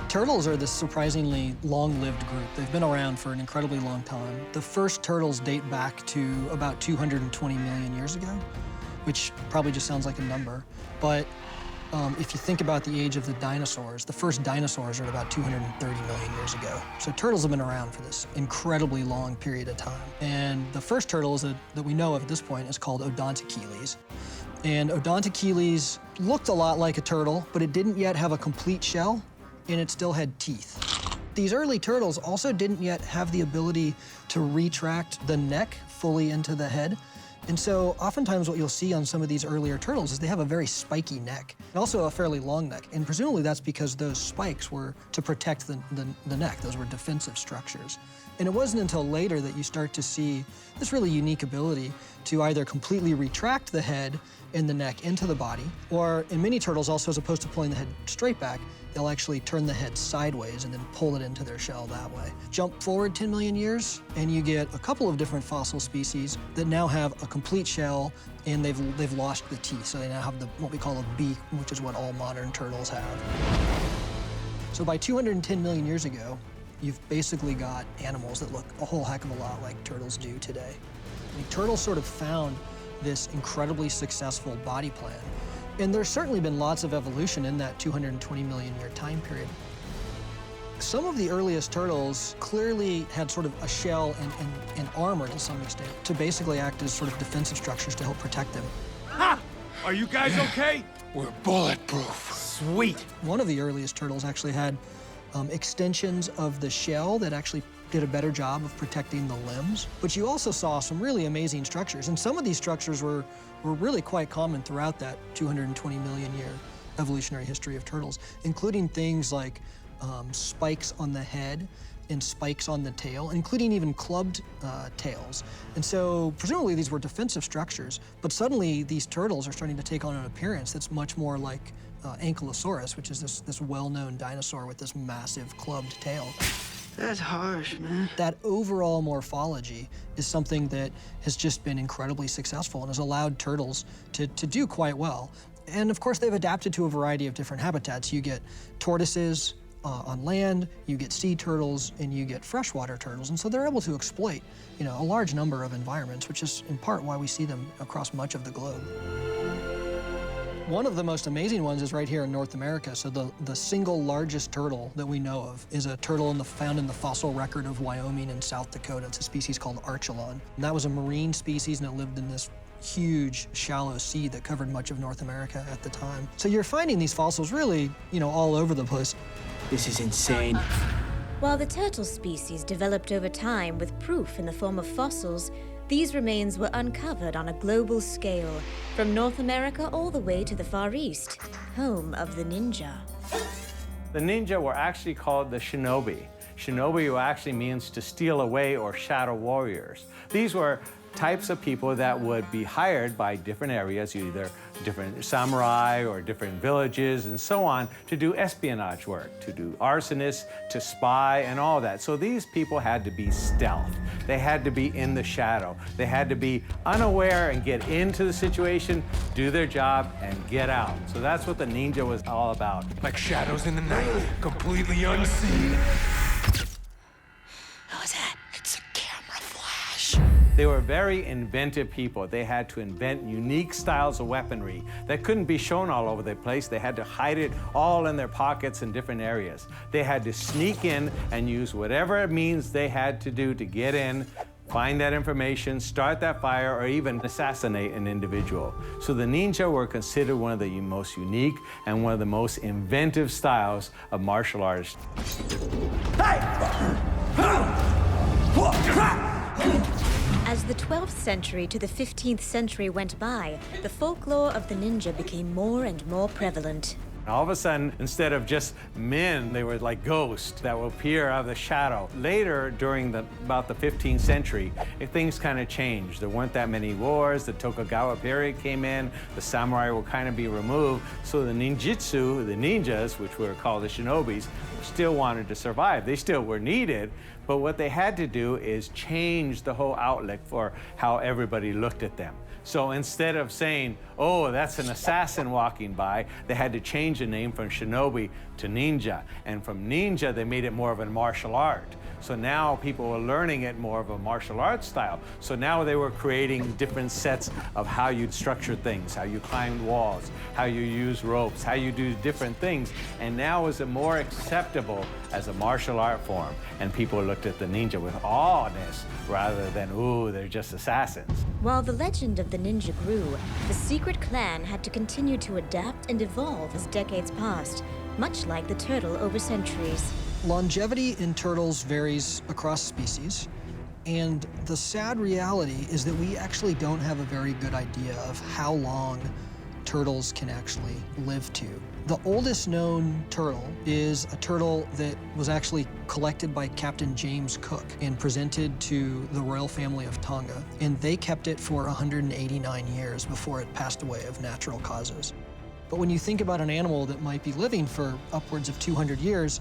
Turtles are this surprisingly long-lived group. They've been around for an incredibly long time. The first turtles date back to about 220 million years ago, which probably just sounds like a number. But if you think about the age of the dinosaurs, the first dinosaurs are at about 230 million years ago. So turtles have been around for this incredibly long period of time. And the first turtles that we know of at this point is called Odontocheles. And Odontocheles looked a lot like a turtle, but it didn't yet have a complete shell, and it still had teeth. These early turtles also didn't yet have the ability to retract the neck fully into the head. And so oftentimes what you'll see on some of these earlier turtles is they have a very spiky neck, and also a fairly long neck. And presumably that's because those spikes were to protect the neck. Those were defensive structures. And it wasn't until later that you start to see this really unique ability to either completely retract the head and the neck into the body, or in many turtles also, as opposed to pulling the head straight back, they'll actually turn the head sideways and then pull it into their shell that way. Jump forward 10 million years, and you get a couple of different fossil species that now have a complete shell, and they've lost the teeth, so they now have what we call a beak, which is what all modern turtles have. So by 210 million years ago, you've basically got animals that look a whole heck of a lot like turtles do today. I mean, turtles sort of found this incredibly successful body plan. And there's certainly been lots of evolution in that 220 million year time period. Some of the earliest turtles clearly had sort of a shell and armor to some extent to basically act as sort of defensive structures to help protect them. Ha! Are you guys okay? We're bulletproof. Sweet. One of the earliest turtles actually had extensions of the shell that actually did a better job of protecting the limbs. But you also saw some really amazing structures, and some of these structures were really quite common throughout that 220 million year evolutionary history of turtles, including things like spikes on the head and spikes on the tail, including even clubbed tails. And so presumably these were defensive structures, but suddenly these turtles are starting to take on an appearance that's much more like Ankylosaurus, which is this well-known dinosaur with this massive clubbed tail. That's harsh, man. That overall morphology is something that has just been incredibly successful and has allowed turtles to do quite well. And of course, they've adapted to a variety of different habitats. You get tortoises on land, you get sea turtles, and you get freshwater turtles. And so they're able to exploit, a large number of environments, which is in part why we see them across much of the globe. One of the most amazing ones is right here in North America. So the single largest turtle that we know of is a turtle found in the fossil record of Wyoming and South Dakota. It's a species called Archelon. And that was a marine species, and it lived in this huge, shallow sea that covered much of North America at the time. So you're finding these fossils really, all over the place. This is insane. While the turtle species developed over time with proof in the form of fossils, these remains were uncovered on a global scale, from North America all the way to the Far East, home of the ninja. The ninja were actually called the shinobi. Shinobi actually means to steal away or shadow warriors. These were types of people that would be hired by different areas, either different samurai or different villages and so on, to do espionage work, to do arsonists, to spy and all that. So these people had to be stealth. They had to be in the shadow. They had to be unaware and get into the situation, do their job, and get out. So that's what the ninja was all about. Like shadows in the night, completely unseen. What was that? It's a camera flash. They were very inventive people. They had to invent unique styles of weaponry that couldn't be shown all over the place. They had to hide it all in their pockets in different areas. They had to sneak in and use whatever means they had to do to get in, find that information, start that fire, or even assassinate an individual. So the ninja were considered one of the most unique and one of the most inventive styles of martial arts. As the 12th century to the 15th century went by, the folklore of the ninja became more and more prevalent. All of a sudden, instead of just men, they were like ghosts that would appear out of the shadow. Later, during about the 15th century, things kind of changed. There weren't that many wars. The Tokugawa period came in. The samurai will kind of be removed. So the ninjutsu, the ninjas, which were called the shinobis, still wanted to survive. They still were needed, But what they had to do is change the whole outlook for how everybody looked at them. So instead of saying, oh, that's an assassin walking by, they had to change the name from shinobi to ninja. And from ninja, they made it more of a martial art. So now people were learning it more of a martial arts style. So now they were creating different sets of how you'd structure things, how you climbed walls, how you use ropes, how you do different things. And now is it more acceptable as a martial art form. And people looked at the ninja with awness rather than, ooh, they're just assassins. While the legend of the ninja grew, the secret clan had to continue to adapt and evolve as decades passed, much like the turtle over centuries. Longevity in turtles varies across species, and the sad reality is that we actually don't have a very good idea of how long turtles can actually live to. The oldest known turtle is a turtle that was actually collected by Captain James Cook and presented to the royal family of Tonga, and they kept it for 189 years before it passed away of natural causes. But when you think about an animal that might be living for upwards of 200 years,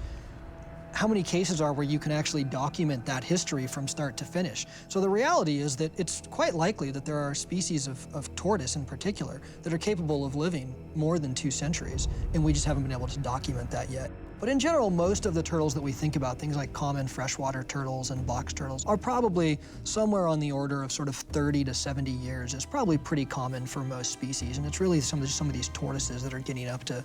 how many cases are where you can actually document that history from start to finish? So the reality is that it's quite likely that there are species of tortoise in particular that are capable of living more than 2 centuries, and we just haven't been able to document that yet. But in general, most of the turtles that we think about, things like common freshwater turtles and box turtles, are probably somewhere on the order of sort of 30 to 70 years. It's probably pretty common for most species, and it's really some of these tortoises that are getting up to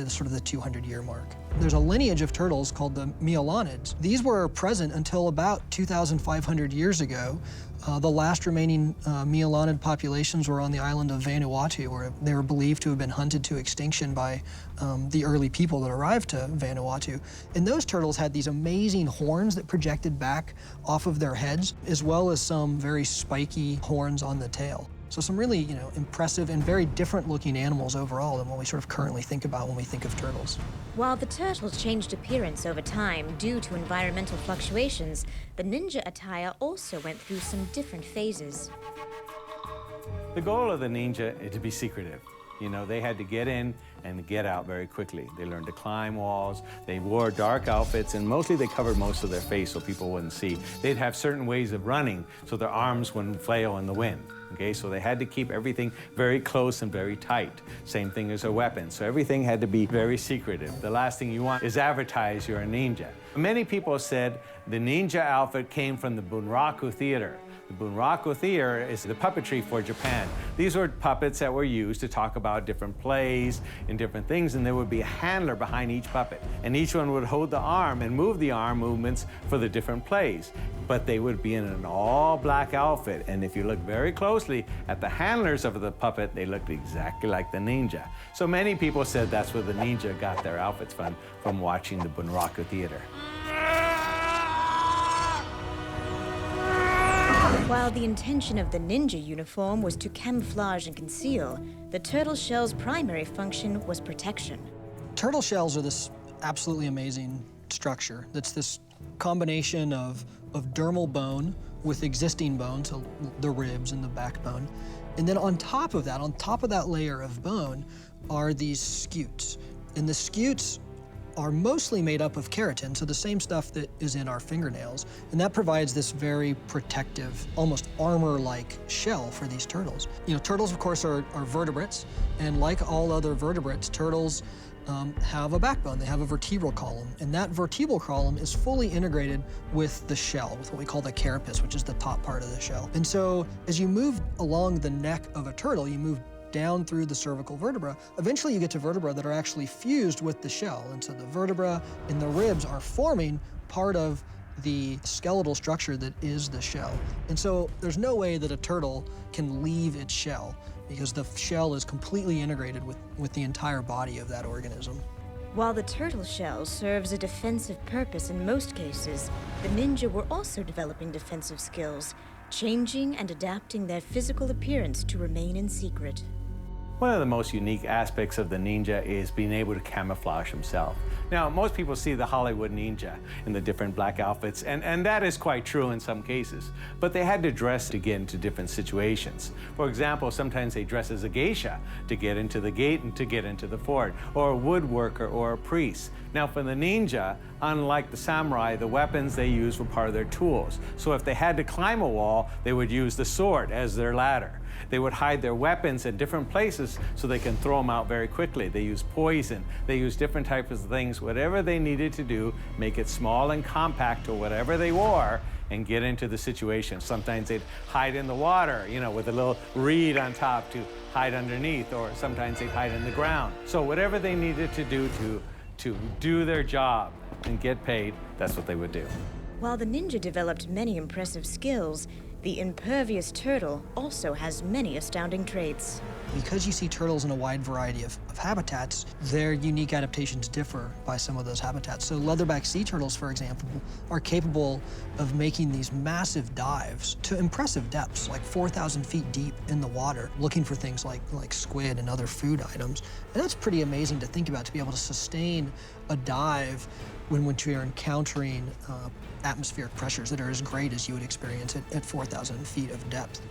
sort of the 200-year mark. There's a lineage of turtles called the Meolonids. These were present until about 2,500 years ago. The last remaining Meolonid populations were on the island of Vanuatu, where they were believed to have been hunted to extinction by the early people that arrived to Vanuatu. And those turtles had these amazing horns that projected back off of their heads, as well as some very spiky horns on the tail. So some really, impressive and very different looking animals overall than what we sort of currently think about when we think of turtles. While the turtles changed appearance over time due to environmental fluctuations, the ninja attire also went through some different phases. The goal of the ninja is to be secretive. They had to get in and get out very quickly. They learned to climb walls. They wore dark outfits, and mostly they covered most of their face so people wouldn't see. They'd have certain ways of running so their arms wouldn't flail in the wind. Okay, so they had to keep everything very close and very tight. Same thing as their weapons. So everything had to be very secretive. The last thing you want is advertise you're a ninja. Many people said the ninja outfit came from the Bunraku theater. The Bunraku theater is the puppetry for Japan. These were puppets that were used to talk about different plays and different things, and there would be a handler behind each puppet. And each one would hold the arm and move the arm movements for the different plays. But they would be in an all-black outfit, and if you look very closely at the handlers of the puppet, they looked exactly like the ninja. So many people said that's where the ninja got their outfits from watching the Bunraku theater. While the intention of the ninja uniform was to camouflage and conceal, the turtle shell's primary function was protection. Turtle shells are this absolutely amazing structure that's this combination of dermal bone with existing bone, so the ribs and the backbone. And then on top of that layer of bone are these scutes. And the scutes are mostly made up of keratin, so the same stuff that is in our fingernails. And that provides this very protective, almost armor-like shell for these turtles. Turtles, of course, are vertebrates, and like all other vertebrates, turtles have a backbone. They have a vertebral column, and that vertebral column is fully integrated with the shell, with what we call the carapace, which is the top part of the shell. And so as you move along the neck of a turtle, you move down through the cervical vertebra, eventually you get to vertebrae that are actually fused with the shell. And so the vertebra and the ribs are forming part of the skeletal structure that is the shell. And so there's no way that a turtle can leave its shell, because the shell is completely integrated with the entire body of that organism. While the turtle shell serves a defensive purpose in most cases, the ninja were also developing defensive skills, changing and adapting their physical appearance to remain in secret. One of the most unique aspects of the ninja is being able to camouflage himself. Now, most people see the Hollywood ninja in the different black outfits, and that is quite true in some cases. But they had to dress to get into different situations. For example, sometimes they dress as a geisha to get into the gate and to get into the fort, or a woodworker or a priest. Now, for the ninja, unlike the samurai, the weapons they used were part of their tools. So if they had to climb a wall, they would use the sword as their ladder. They would hide their weapons in different places so they can throw them out very quickly. They use poison, they use different types of things, whatever they needed to do, make it small and compact to whatever they wore, and get into the situation. Sometimes they'd hide in the water, you know, with a little reed on top to hide underneath, or sometimes they'd hide in the ground. So whatever they needed to do their job and get paid, that's what they would do. While the ninja developed many impressive skills, the impervious turtle also has many astounding traits. Because you see turtles in a wide variety of habitats, their unique adaptations differ by some of those habitats. So leatherback sea turtles, for example, are capable of making these massive dives to impressive depths, like 4,000 feet deep in the water, looking for things like squid and other food items. And that's pretty amazing to think about, to be able to sustain a dive when we are encountering atmospheric pressures that are as great as you would experience at 4,000 feet of depth.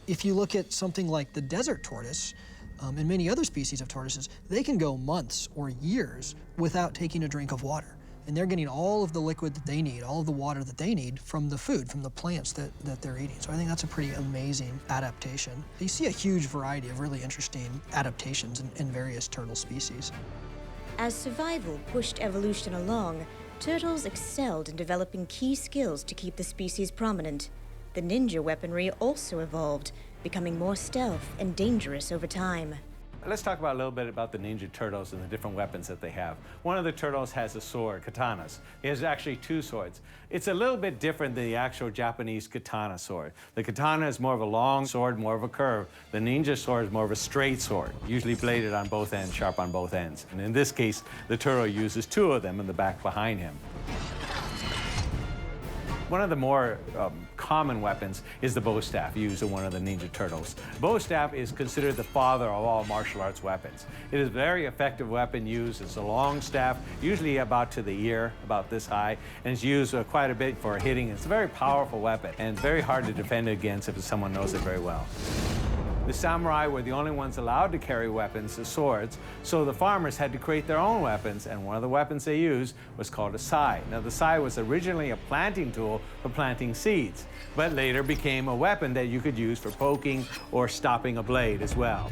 If you look at something like the desert tortoise, and many other species of tortoises, they can go months or years without taking a drink of water. And they're getting all of the liquid that they need, all of the water that they need from the food, from the plants that they're eating. So I think that's a pretty amazing adaptation. You see a huge variety of really interesting adaptations in various turtle species. As survival pushed evolution along, turtles excelled in developing key skills to keep the species prominent. The ninja weaponry also evolved, becoming more stealth and dangerous over time. Let's talk about a little bit about the Ninja Turtles and the different weapons that they have. One of the turtles has a sword, katanas. He has actually two swords. It's a little bit different than the actual Japanese katana sword. The katana is more of a long sword, more of a curve. The ninja sword is more of a straight sword, usually bladed on both ends, sharp on both ends. And in this case, the turtle uses two of them in the back behind him. One of the more common weapons is the bow staff used in one of the Ninja Turtles. Bow staff is considered the father of all martial arts weapons. It is a very effective weapon used. It's a long staff, usually about to the ear, about this high, and it's used quite a bit for hitting. It's a very powerful weapon and very hard to defend against if someone knows it very well. The samurai were the only ones allowed to carry weapons as swords, so the farmers had to create their own weapons, and one of the weapons they used was called a sai. Now, the sai was originally a planting tool for planting seeds, but later became a weapon that you could use for poking or stopping a blade as well.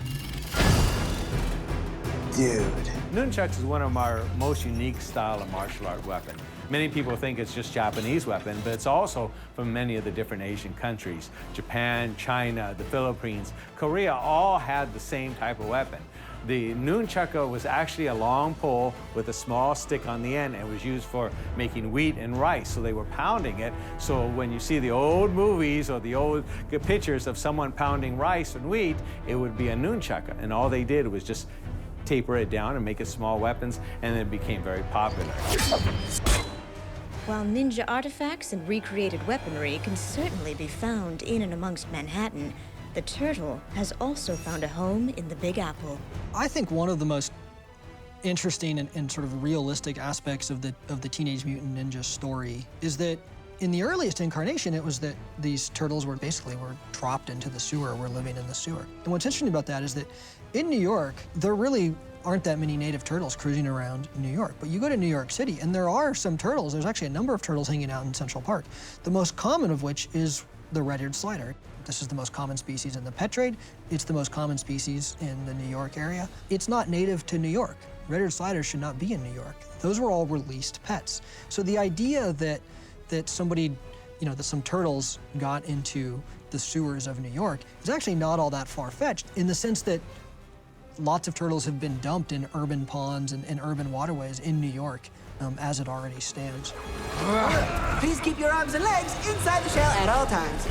Dude. Nunchucks is one of our most unique style of martial art weapon. Many people think it's just Japanese weapon, but it's also from many of the different Asian countries. Japan, China, the Philippines, Korea all had the same type of weapon. The nunchaka was actually a long pole with a small stick on the end and was used for making wheat and rice. So they were pounding it. So when you see the old movies or the old pictures of someone pounding rice and wheat, it would be a nunchaka. And all they did was just taper it down and make it small weapons, and it became very popular. While ninja artifacts and recreated weaponry can certainly be found in and amongst Manhattan, the turtle has also found a home in the Big Apple. I think one of the most interesting and sort of realistic aspects of the Teenage Mutant Ninja story is that in the earliest incarnation, it was that these turtles were dropped into the sewer, were living in the sewer. And what's interesting about that is that in New York, there really aren't that many native turtles cruising around New York. But you go to New York City, and there are some turtles. There's actually a number of turtles hanging out in Central Park, the most common of which is the red-eared slider. This is the most common species in the pet trade. It's the most common species in the New York area. It's not native to New York. Red-eared sliders should not be in New York. Those were all released pets. So the idea that somebody, that some turtles got into the sewers of New York is actually not all that far-fetched, in the sense that lots of turtles have been dumped in urban ponds and urban waterways in New York as it already stands. Please keep your arms and legs inside the shell at all times.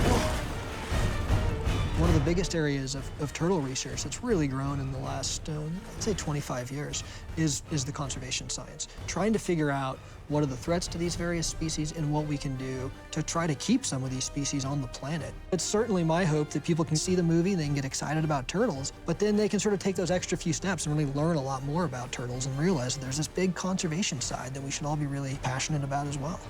One of the biggest areas of turtle research that's really grown in the last, I'd say 25 years, is the conservation science. Trying to figure out what are the threats to these various species and what we can do to try to keep some of these species on the planet. It's certainly my hope that people can see the movie, they can get excited about turtles, but then they can sort of take those extra few steps and really learn a lot more about turtles and realize that there's this big conservation side that we should all be really passionate about as well.